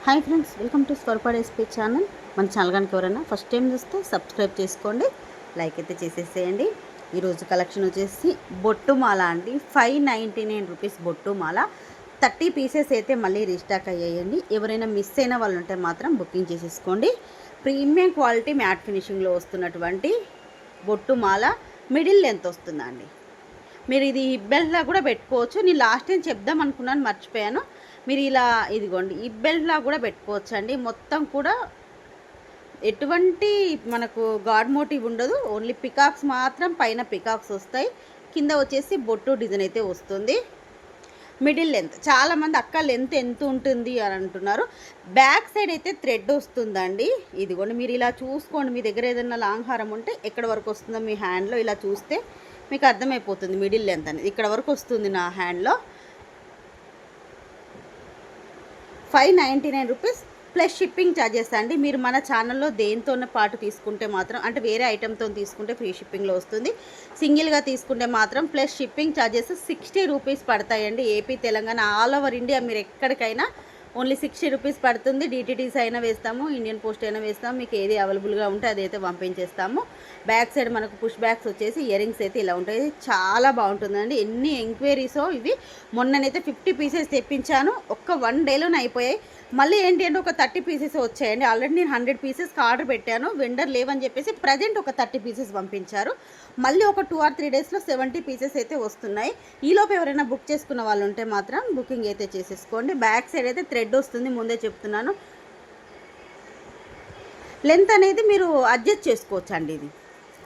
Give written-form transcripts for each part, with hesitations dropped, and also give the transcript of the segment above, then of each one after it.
Hi friends, welcome to Swaroopa recipe channel. మన channel కనుక ఎవరైనా ఫస్ట్ టైం చూస్తే సబ్స్క్రైబ్ చేసుకోండి, లైక్ అయితే చేసేసేయండి. ఈరోజు కలెక్షన్ వచ్చేసి బొట్టు మాల అండి. 599 రూపీస్ బొట్టు మాల. 30 పీసెస్ అయితే మళ్ళీ రీస్టాక్ అయ్యాయండి. ఎవరైనా మిస్ అయిన వాళ్ళు ఉంటే మాత్రం బుకింగ్ చేసేసుకోండి. ప్రీమియం క్వాలిటీ మ్యాట్ ఫినిషింగ్లో వస్తున్నటువంటి బొట్టు మాల మిడిల్ లెంత్ వస్తుందండి. మీరు ఇది హిబ్బెల్ట్లా కూడా పెట్టుకోవచ్చు. నేను లాస్ట్ టైం చెప్దాం అనుకున్నాను, మర్చిపోయాను. మీరు ఇలా ఇదిగోండి హిబ్బెల్ట్లా కూడా పెట్టుకోవచ్చు అండి. మొత్తం కూడా ఎటువంటి మనకు గాడ్ మోటివ్ ఉండదు, ఓన్లీ పికాక్స్ మాత్రం, పైన పికాక్స్ వస్తాయి, కింద వచ్చేసి బొట్టు డిజైన్ అయితే వస్తుంది. మిడిల్ లెంత్, చాలామంది అక్క లెంత్ ఎంత ఉంటుంది అని అంటున్నారు. బ్యాక్ సైడ్ అయితే థ్రెడ్ వస్తుందండి. ఇదిగోండి మీరు ఇలా చూసుకోండి, మీ దగ్గర ఏదైనా లాంగ్ హారం ఉంటే ఎక్కడ వరకు వస్తుందో మీ హ్యాండ్లో ఇలా చూస్తే మీకు అర్థమైపోతుంది. మిడిల్ లెంత్ అనేది ఇక్కడ వరకు వస్తుంది నా హ్యాండ్లో. 599 రూపీస్ ప్లస్ షిప్పింగ్ ఛార్జెస్ అండి. మీరు మన ఛానల్లో దేనితోనే పాటు తీసుకుంటే మాత్రం, అంటే వేరే ఐటెంతో తీసుకుంటే ఫ్రీ షిప్పింగ్లో వస్తుంది. సింగిల్గా తీసుకుంటే మాత్రం ప్లస్ షిప్పింగ్ ఛార్జెస్ 60 రూపీస్ పడతాయండి. AP, Telangana, all over India మీరు ఎక్కడికైనా ఓన్లీ 60 రూపీస్ పడుతుంది. డిటిటీస్ అయినా వేస్తాము, ఇండియన్ పోస్ట్ అయినా వేస్తాము, మీకు ఏది అవైలబుల్గా ఉంటే అదైతే పంపించేస్తాము. బ్యాక్ సైడ్ మనకు పుష్ బ్యాగ్స్ వచ్చేసి ఇయర్ రింగ్స్ అయితే ఇలా ఉంటాయి. చాలా బాగుంటుందండి. ఎన్ని ఎంక్వైరీసో ఇవి. మొన్ననైతే 50 పీసెస్ తెప్పించాను, ఒక్క 1 డేలోనే అయిపోయాయి. మళ్ళీ ఏంటి అంటే ఒక 30 పీసెస్ వచ్చాయండి. ఆల్రెడీ నేను 100 పీసెస్కి ఆర్డర్ పెట్టాను, వెండర్ లేవని చెప్పేసి ప్రజెంట్ ఒక 30 పీసెస్ పంపించారు. మళ్ళీ ఒక 2 or 3 డేస్లో 70 పీసెస్ అయితే వస్తున్నాయి. ఈలోపు ఎవరైనా బుక్ చేసుకున్న వాళ్ళు ఉంటే మాత్రం బుకింగ్ అయితే చేసేసుకోండి. బ్యాక్ సైడ్ అయితే థ్రెడ్ వస్తుంది, ముందే చెప్తున్నాను. లెంత్ అనేది మీరు అడ్జస్ట్ చేసుకోవచ్చు అండి. ఇది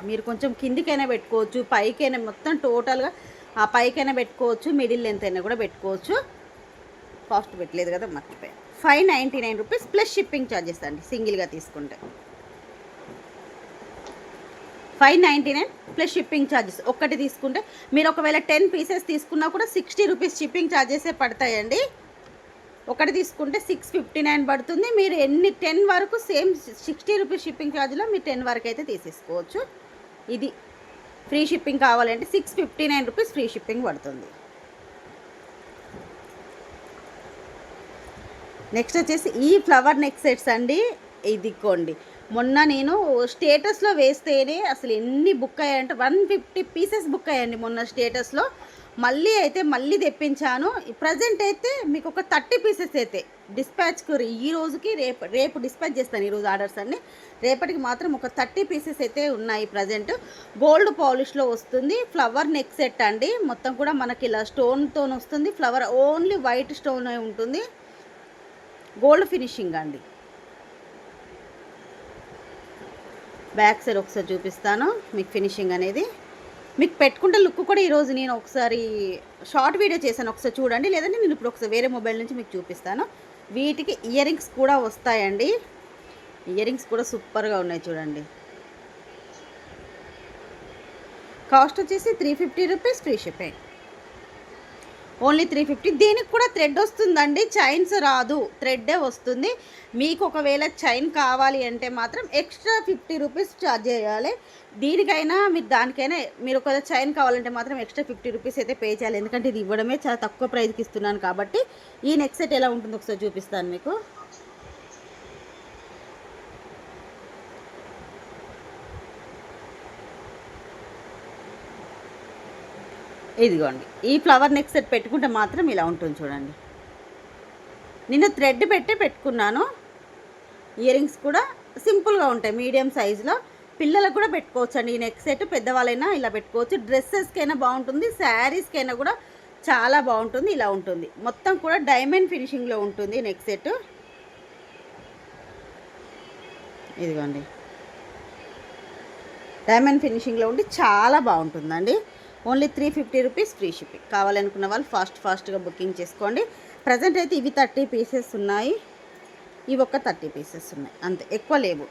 మీరు కొంచెం కిందికైనా పెట్టుకోవచ్చు, పైకైనా, మొత్తం టోటల్గా ఆ పైకైనా పెట్టుకోవచ్చు, మిడిల్ లెంత్ అయినా కూడా పెట్టుకోవచ్చు. కాస్ట్ పెట్టలేదు కదా, మర్చిపోయాను. 599 రూపీస్ ప్లస్ షిప్పింగ్ ఛార్జెస్ అండి. సింగిల్గా తీసుకుంటే 599 ప్లస్ షిప్పింగ్ ఛార్జెస్. ఒక్కటి తీసుకుంటే మీరు ఒకవేళ 10 పీసెస్ తీసుకున్నా కూడా 60 రూపీస్ షిప్పింగ్ ఛార్జెసే పడతాయండి. ఒకటి తీసుకుంటే 659 పడుతుంది. మీరు 10 వరకు సేమ్ 60 రూపీస్ షిప్పింగ్ ఛార్జ్లో మీరు 10 వరకు అయితే తీసేసుకోవచ్చు. ఇది ఫ్రీ షిప్పింగ్ కావాలంటే 659 రూపీస్ ఫ్రీ షిప్పింగ్ పడుతుంది. నెక్స్ట్ వచ్చేసి ఈ ఫ్లవర్ నెక్ సెట్స్ అండి. ఇదికోండి, మొన్న నేను స్టేటస్లో వేస్తేనే అసలు ఎన్ని బుక్ అయ్యాయంటే 150 పీసెస్ బుక్ అయ్యాయండి మొన్న స్టేటస్లో. మళ్ళీ తెప్పించాను. ప్రజెంట్ అయితే మీకు ఒక 30 పీసెస్ అయితే డిస్పాచ్కు ఈ రోజుకి రేపు డిస్పాచ్ చేస్తాను. ఈరోజు ఆర్డర్స్ అన్ని, రేపటికి మాత్రం ఒక 30 పీసెస్ అయితే ఉన్నాయి. ప్రజెంట్ గోల్డ్ పాలిష్లో వస్తుంది. ఫ్లవర్ నెక్ సెట్ అండి. మొత్తం కూడా మనకి ఇలా స్టోన్తో వస్తుంది. ఫ్లవర్ ఓన్లీ వైట్ స్టోన్ ఉంటుంది, గోల్డ్ ఫినిషింగ్ అండి. బ్యాక్ సైడ్ ఒకసారి చూపిస్తాను మీకు ఫినిషింగ్ అనేది. మీకు పెట్టుకుంటే లుక్ కూడా ఈరోజు నేను ఒకసారి షార్ట్ వీడియో చేశాను, ఒకసారి చూడండి. లేదంటే నేను ఇప్పుడు ఒకసారి వేరే మొబైల్ నుంచి మీకు చూపిస్తాను. వీటికి ఇయర్ రింగ్స్ కూడా వస్తాయండి. ఇయర్ రింగ్స్ కూడా సూపర్గా ఉన్నాయి చూడండి. కాస్ట్ వచ్చేసి 350 రూపీస్ ఫ్రీ షిప్పింగ్, ఓన్లీ 350. దీనికి కూడా థ్రెడ్ వస్తుందండి, చైన్స్ రాదు, థ్రెడ్డే వస్తుంది. మీకు ఒకవేళ చైన్ కావాలి అంటే మాత్రం ఎక్స్ట్రా 50 రూపీస్ ఛార్జ్ చేయాలి. దీనికైనా మీరు దానికైనా, మీరు ఒకవేళ చైన్ కావాలంటే మాత్రం ఎక్స్ట్రా 50 రూపీస్ అయితే పే చేయాలి. ఎందుకంటే ఇది ఇవ్వడమే చాలా తక్కువ ప్రైస్కి ఇస్తున్నాను కాబట్టి. ఈ నెక్ సెట్ ఎలా ఉంటుందో ఒకసారి చూపిస్తాను మీకు. ఇదిగోండి, ఈ ఫ్లవర్ నెక్ సెట్ పెట్టుకుంటే మాత్రం ఇలా ఉంటుంది చూడండి. నేను థ్రెడ్ పెట్టుకున్నాను. ఇయర్ రింగ్స్ కూడా సింపుల్గా ఉంటాయి, మీడియం సైజులో. పిల్లలకు కూడా పెట్టుకోవచ్చు అండి ఈ నెక్ సెట్. పెద్దవాళ్ళైనా ఇలా పెట్టుకోవచ్చు. డ్రెస్సెస్కైనా బాగుంటుంది, శారీస్కైనా కూడా చాలా బాగుంటుంది. ఇలా ఉంటుంది, మొత్తం కూడా డైమండ్ ఫినిషింగ్లో ఉంటుంది నెక్ సెట్. ఇదిగోండి, డైమండ్ ఫినిషింగ్లో ఉండి చాలా బాగుంటుందండి. Only 350 rupees free shipping. కావాలనుకున్న వాళ్ళు ఫాస్ట్గా బుకింగ్ చేసుకోండి. ప్రజెంట్ అయితే ఇవి 30 పీసెస్ ఉన్నాయి, ఇవి ఒక 30 పీసెస్ ఉన్నాయి, అంతే, ఎక్కువ లేవు.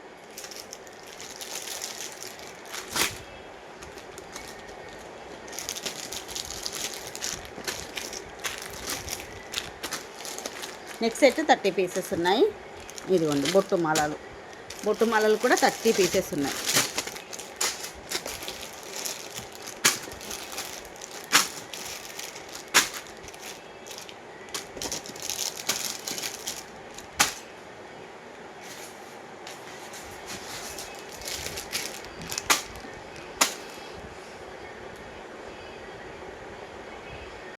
నెక్స్ట్ సెట్ 30 పీసెస్ ఉన్నాయి. ఇదిగోండి బొట్టు మాలలు కూడా 30 పీసెస్ ఉన్నాయి.